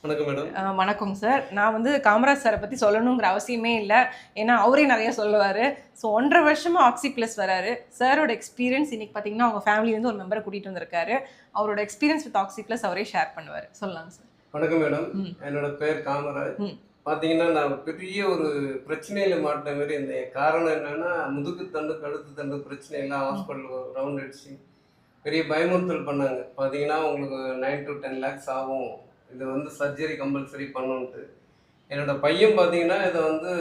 வணக்கம் மேடம். வணக்கம் சார். நான் வந்து காமராஜ் சாரை பற்றி சொல்லணுங்கிற அவசியமே இல்லை. ஏன்னா அவரே நிறைய சொல்லுவார். ஸோ 1.5 வருஷமாக ஆக்சி ப்ளஸ் வராரு. சாரோட எக்ஸ்பீரியன்ஸ் இன்னைக்கு பார்த்தீங்கன்னா அவங்க ஃபேமிலியிலேருந்து ஒரு மெம்பரை கூட்டிகிட்டு வந்திருக்காரு. அவரோட எக்ஸ்பீரியன்ஸ் வித் ஆக்சி ப்ளஸ் அவரே ஷேர் பண்ணுவார். சொல்லலாங்க சார். வணக்கம் மேடம். என்னோட பேர் காமராஜ். பார்த்தீங்கன்னா நான் பெரிய ஒரு பிரச்சனையில் மாட்டின மாதிரி இருந்தேன். காரணம் என்னன்னா முதுகு தண்டு கழுத்து தண்டு பிரச்சனையெல்லாம் ஹாஸ்பிட்டல் ரவுண்ட் அடிச்சு பெரிய பயமுறுத்தல் பண்ணாங்க. பார்த்தீங்கன்னா உங்களுக்கு 9 to 10 lakhs ஆகும், இது வந்து சர்ஜரி கம்பல்சரி பண்ணுன்ட்டு. என்னோட பையன் பார்த்தீங்கன்னா இதை வந்து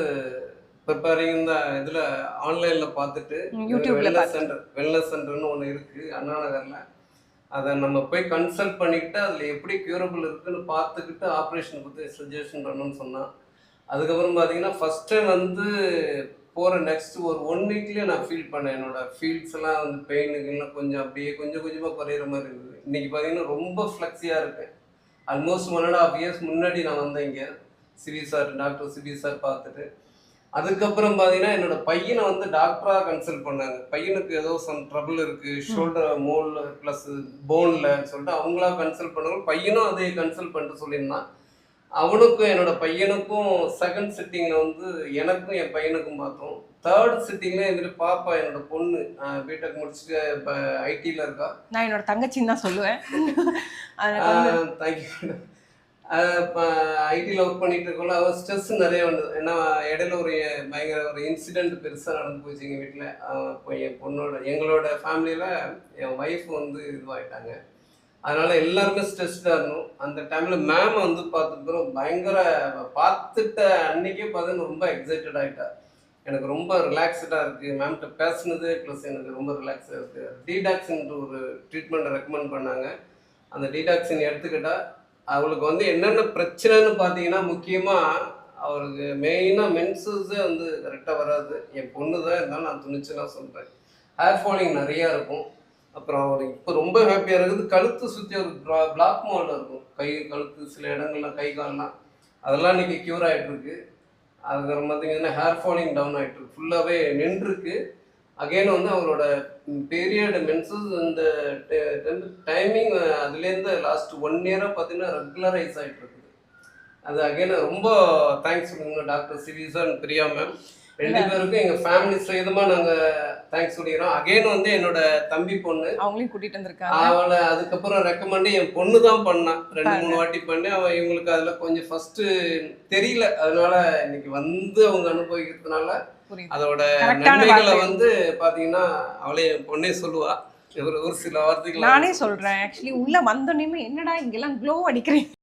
ப்ரிப்பேரிங் இந்த இதில் ஆன்லைனில் பார்த்துட்டு வெல்னஸ் சென்டர்னு ஒன்று இருக்குது அண்ணா நகரில். அதை நம்ம போய் கன்சல்ட் பண்ணிக்கிட்டு அதில் எப்படி க்யூரபிள் இருக்குதுன்னு பார்த்துக்கிட்டு ஆப்ரேஷன் பற்றி சஜஷன் பண்ணணும்னு சொன்னான். அதுக்கப்புறம் பார்த்தீங்கன்னா ஃபஸ்ட் டைம் வந்து போகிற நெக்ஸ்ட் ஒரு 1 வீக்லேயே நான் ஃபீல் பண்ணேன். என்னோடய ஃபீல்ஸ் எல்லாம் வந்து பெயினுக்குலாம் கொஞ்சம் அப்படியே கொஞ்சம் கொஞ்சமாக குறையிற மாதிரி இருந்தது. இன்றைக்கி பார்த்தீங்கன்னா ரொம்ப ஃப்ளெக்ஸியாக இருக்கேன். ஆல்மோஸ்ட் 1.5 years முன்னாடி நான் வந்தேன் இங்கே C V sir, doctor C V sir பார்த்துட்டு. அதுக்கப்புறம் பார்த்தீங்கன்னா என்னோட பையனை வந்து டாக்டராக கன்சல்ட் பண்ணாங்க. பையனுக்கு ஏதோ சம் ட்ரபிள் இருக்குது ஷோல்டர் மோல் ப்ளஸ் போனில் சொல்லிட்டு அவங்களா கன்சல்ட் பண்ணாங்க. பையனும் அதே கன்சல்ட் பண்ணிட்டு சொல்லியிருந்தான். அவனுக்கும் என்னோட பையனுக்கும் செகண்ட் சிட்டிங்கில் வந்து எனக்கும் என் பையனுக்கும் பார்த்தோம். தேர்ட் சிட்டிங்கில் இது பாப்பா என்னோட பொண்ணு பிடெக் முடிச்சுட்டு இப்போ ஐடியில் இருக்கா. நான் என்னோட தங்கச்சின்னு தான் சொல்லுவேன். தேங்க்யூ. இப்போ ஐடியில் ஒர்க் பண்ணிட்டு இருக்கோம்ல, அவள் ஸ்ட்ரெஸ் நிறைய வந்தது. ஏன்னா இடையில ஒரு பயங்கர ஒரு இன்சிடெண்ட் பெருசாக நடந்து போச்சு எங்கள் வீட்டில். இப்போ என் பொண்ணோட எங்களோட ஃபேமிலியில் என் ஒய்ஃப் வந்து இதுவாகிட்டாங்க. அதனால் எல்லாருமே ஸ்ட்ரெஸ்டாக இருந்தோம். அந்த டைமில் மேம் வந்து பார்த்துக்கிறோம் பயங்கர பார்த்துட்ட அன்றைக்கே பார்த்தீங்கன்னா ரொம்ப எக்ஸைட்டட் ஆகிட்டா. எனக்கு ரொம்ப ரிலாக்ஸ்டாக இருக்குது மேம்கிட்ட பேசுனது, ப்ளஸ் எனக்கு ரொம்ப ரிலாக்ஸாக இருக்குது. டீடாக்ஸின்ட்டு ஒரு ட்ரீட்மெண்ட்டை ரெக்கமெண்ட் பண்ணாங்க. அந்த டீடாக்ஸின் எடுத்துக்கிட்டால் அவளுக்கு வந்து என்னென்ன பிரச்சனைன்னு பார்த்தீங்கன்னா முக்கியமாக அவருக்கு மெயினாக மென்சஸே வந்து கரெக்டாக வராது. என் பொண்ணு தான் இருந்தாலும் நான் துணிச்சலாக சொல்கிறேன். ஹேர் ஃபாலிங் நிறையா இருக்கும். அப்புறம் அவர் இப்போ ரொம்ப ஹாப்பியாக இருக்குது. கழுத்து சுற்றி ஒரு பிளாக் மாடல் இருக்கும், கை கழுத்து சில இடங்கள்லாம் கை கால்லாம் அதெல்லாம் இன்றைக்கி க்யூர் ஆகிட்டுருக்கு. அதுக்கப்புறம் பார்த்தீங்கன்னா ஹேர் ஃபாலிங் டவுன் ஆகிட்டுருக்கு, ஃபுல்லாகவே நின்றுருக்கு. அகெயின் வந்து அவரோட பீரியட் மென்சஸ் இந்த டைமிங் அதுலேருந்து லாஸ்ட் 1 year பார்த்தீங்கன்னா ரெகுலரைஸ் ஆகிட்டு இருக்குது. அது அகெயின் ரொம்ப தேங்க்ஸ் சொல்லுங்க doctor C V sir, Priya ma'am, 2 பேருக்கும் எங்கள் ஃபேமிலி சேதமாக நாங்கள் தேங்க்ஸ் சொல்லிக்கிறோம். அகெயின் வந்து என்னோட தம்பி பொண்ணு அவங்களையும் கூட்டிகிட்டு வந்திருக்காங்க. அவளை அதுக்கப்புறம் ரெக்கமெண்டு என் பொண்ணு தான் பண்ணான். 2-3 வாட்டி பண்ணி அவன் இவங்களுக்கு அதில் கொஞ்சம் ஃபஸ்ட்டு தெரியல. அதனால இன்னைக்கு வந்து அவங்க அனுபவிக்கிறதுனால அதோட நன்மைகளை வந்து பார்த்தீங்கன்னா அவளே என் பொண்ணே சொல்லுவா. ஒரு சில வார்த்தைகள் நானே சொல்கிறேன். ஆக்சுவலி உள்ளே வந்தோடனே என்னடா இங்கெல்லாம் க்ளோ அடிக்கிறேன்